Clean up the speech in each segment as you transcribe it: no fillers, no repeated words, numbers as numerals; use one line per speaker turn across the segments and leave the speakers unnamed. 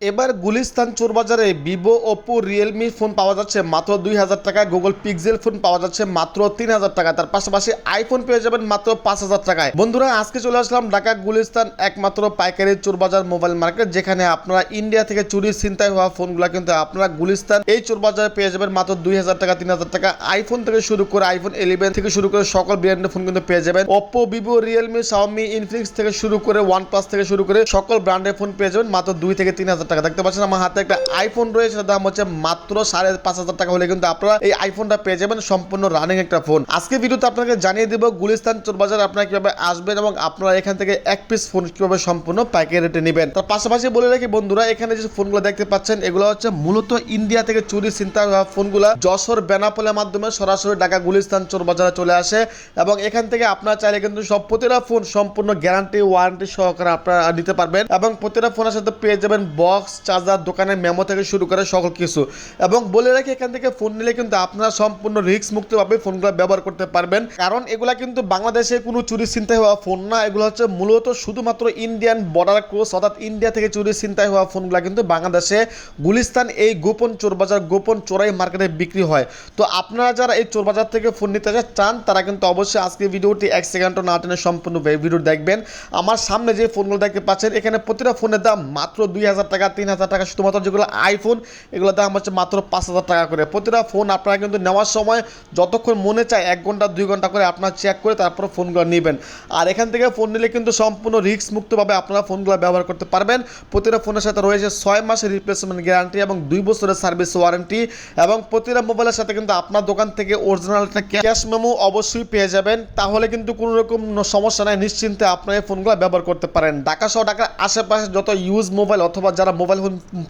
এবার গুলিস্তান চোরবাজারে Vivo, Oppo, Realme phone পাওয়া যাচ্ছে মাত্র 2000 টাকায়। গুগল পিক্সেল ফোন পাওয়া যাচ্ছে মাত্র 3000 টাকায়। তার পাশাপাশি আইফোন পেয়ে যাবেন মাত্র 5000 টাকায়। বন্ধুরা, আজকে চলে আসলাম ঢাকা গুলিস্তান একমাত্র পাইকারি চোরবাজার মোবাইল মার্কেট, যেখানে আপনারা ইন্ডিয়া থেকে চুরি ছিনতাই হওয়া ফোনগুলো কিন্তু আপনারা গুলিস্তান এই চোরবাজারে পেয়ে যাবেন মাত্র 2000 টাকা, 3000 টাকা। আইফোন থেকে শুরু করে আইফোন 11 থেকে শুরু করে সকল ব্র্যান্ডের ফোন কিন্তু পেয়ে যাবেন। Oppo, Vivo, Realme, Xiaomi, Infinix থেকে শুরু করে ওয়ানপ্লাস থেকে শুরু করে সকল ব্র্যান্ডের ফোন পেয়ে যাবেন মাত্র 2 থেকে 3000 টাকা। দেখতে পাচ্ছেন আমার হাতে একটা আইফোন রয়েছে, দাম হচ্ছে মাত্র 5500 টাকা হলে কিন্তু আপনারা এই আইফোনটা পেয়ে যাবেন, সম্পূর্ণ রানিং একটা ফোন। আজকে ভিডিওতে আপনাকে জানিয়ে দেব গুলিস্তান চোরবাজার আপনারা কিভাবে আসবেন এবং আপনারা এখান থেকে এক পিস ফোন কিভাবে সম্পূর্ণ পাইকারি রেটে নেবেন। তার পাশাপাশি বলে রাখি বন্ধুরা, এখানে যে ফোনগুলো দেখতে পাচ্ছেন এগুলো হচ্ছে মূলত ইন্ডিয়া থেকে চুরি ছিনতাই হওয়া ফোনগুলা যশোর বেনাপোলের মাধ্যমে সরাসরি ঢাকা গুলিস্তান চোরবাজারে চলে আসে এবং এখান থেকে আপনারা চাইলে কিন্তু সব প্রতিটা ফোন সম্পূর্ণ গ্যারান্টি ওয়ারেন্টি সহকারে আপনারা নিতে পারবেন এবং প্রতিটা ফোনের সাথে পেয়ে যাবেন বক্স, চার্জার, দোকানের মেমো থেকে শুরু করে সকল কিছু। এবং বলে রাখি এখান থেকে ফোন নিলে কিন্তু আপনারা সম্পূর্ণ রিস্ক মুক্তভাবে ফোনগুলো ব্যবহার করতে পারবেন, কারণ এগুলা কিন্তু বাংলাদেশে কোনো চুরি ছিনতাই হওয়া ফোন না। এগুলো হচ্ছে মূলত শুধুমাত্র ইন্ডিয়ান বর্ডার ক্রস, অর্থাৎ ইন্ডিয়া থেকে চুরি ছিনতাই হওয়া ফোনগুলো কিন্তু বাংলাদেশে গুলিস্তান এই গোপন চোরবাজার, গোপন চোরাই মার্কেটে বিক্রি হয়। তো আপনারা যারা এই চোরবাজার থেকে ফোন নিতে চান তারা কিন্তু অবশ্যই আজকে ভিডিওটি 1 সেকেন্ডও না টেনে সম্পূর্ণ ভিডিও দেখবেন। আমার সামনে যে ফোনগুলো দেখতে পাচ্ছেন এখানে প্রতিটা ফোনের দাম মাত্র 2000 টাকা, 3000 টাকা। শুধুমাত্র যেগুলো আইফোন এগুলোর দাম হচ্ছে মাত্র 5000 টাকা করে। প্রতিটা ফোন আপনারা কিন্তু নেওয়ার সময় যতক্ষণ মনে চায় 1 ঘন্টা 2 ঘন্টা করে আপনারা চেক করে তারপর ফোনগুলো নেবেন। আর এখান থেকে ফোন নিলে কিন্তু সম্পূর্ণ রিস্ক মুক্তভাবে আপনারা ফোনগুলো ব্যবহার করতে পারবেন। প্রতিটা ফোনের সাথে রয়েছে 6 মাসের রিপ্লেসমেন্ট গ্যারান্টি এবং 2 বছরের সার্ভিস ওয়ারেন্টি এবং প্রতিটা মোবাইলের সাথে কিন্তু আপনার দোকান থেকে অরিজিনাল একটা ক্যাশ মেমো অবশ্যই পেয়ে যাবেন। তাহলে কিন্তু কোনো রকম সমস্যা নাই, নিশ্চিন্তে আপনারা এই ফোনগুলো ব্যবহার করতে পারেন। ঢাকা সহ ঢাকার আশেপাশে যত ইউজ মোবাইল অথবা যারা মোবাইল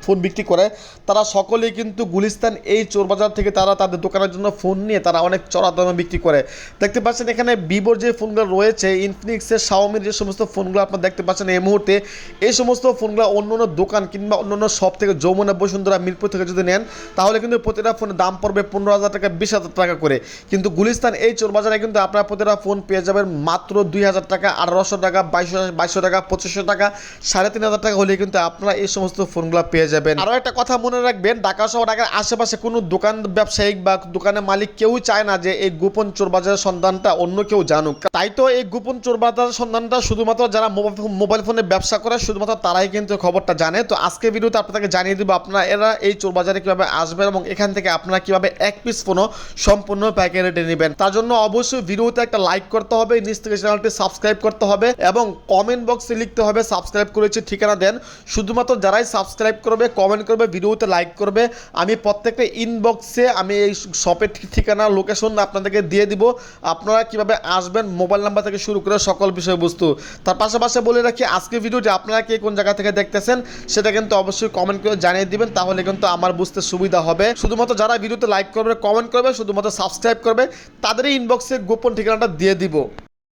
ফোন বিক্রি করে তারা সকলেই কিন্তু গুলিস্তান এই চোরবাজার থেকে তারা তাদের দোকানের জন্য ফোন নিয়ে তারা অনেক চড়া দামে বিক্রি করে। দেখতে পাচ্ছেন এখানে ভিভোর যে ফোনগুলো রয়েছে, ইনফিনিক্সের, শাওমির যে সমস্ত ফোনগুলো আপনারা দেখতে পাচ্ছেন এই মুহূর্তে, এই সমস্ত ফোনগুলো অন্য অন্য দোকান কিংবা অন্য অন্য শপ থেকে, যমুনা, বসুন্ধরা, মিরপুর থেকে যদি নেন তাহলে কিন্তু প্রতিটা ফোনের দাম পড়বে 15000 টাকা, 20000 টাকা করে। কিন্তু গুলিস্তান এই চোরবাজারে কিন্তু আপনারা প্রতিটা ফোন পেয়ে যাবেন মাত্র 2000 টাকা, 1800 টাকা, 2200 টাকা, 2500 টাকা, 3500 টাকা হলে কিন্তু আপনারা এই সমস্ত ফোনগুলো পেয়ে যাবেন। আরও একটা কথা মনে রাখবেন, ঢাকা সহ ঢাকার আশেপাশে কোনো দোকান ব্যবসায়িক বা দোকানের মালিক কেউই চায় না যে এই গোপন চোরবাজারের সন্ধানটা অন্য কেউ জানুক। তাই তো এই গোপন চোরবাজারের সন্ধানটা শুধুমাত্র যারা মোবাইল ফোনে ব্যবসা করে শুধুমাত্র তারাই কিন্তু খবরটা জানে। তো আজকে ভিডিওতে আপনাদেরকে জানিয়ে দেবো আপনারা এই চোরবাজারে কিভাবে আসবেন এবং এখান থেকে আপনারা কিভাবে এক পিস ফোনও সম্পূর্ণ প্যাকেজ রেটে নেবেন। তার জন্য অবশ্যই ভিডিওতে একটা লাইক করতে হবে, নিচ থেকে চ্যানেলটি সাবস্ক্রাইব করতে হবে এবং কমেন্ট বক্সে লিখতে হবে সাবস্ক্রাইব করেছি, ঠিকানা দেন। শুধুমাত্র যারাই সাবস্ক্রাইব করবে, কমেন্ট করবে, ভিডিওতে লাইক করবে, আমি প্রত্যেকটা ইনবক্সে আমি এই শপের ঠিকানা, লোকেশন আপনাদেরকে দিয়ে দিব। আপনারা কিভাবে আসবেন, মোবাইল নাম্বার থেকে শুরু করে সকল বিষয়বস্তু। তার পাশাপাশি বলে রাখি আজকে ভিডিওটি আপনারা কে কোন জায়গা থেকে দেখতেছেন সেটা কিন্তু অবশ্যই কমেন্ট করে জানিয়ে দিবেন, তাহলে কিন্তু আমার বুঝতে সুবিধা হবে। শুধুমাত্র যারা ভিডিওতে লাইক করবে, কমেন্ট করবে, শুধুমাত্র সাবস্ক্রাইব করবে তাদেরই ইনবক্সে গোপন ঠিকানাটা দিয়ে দিব।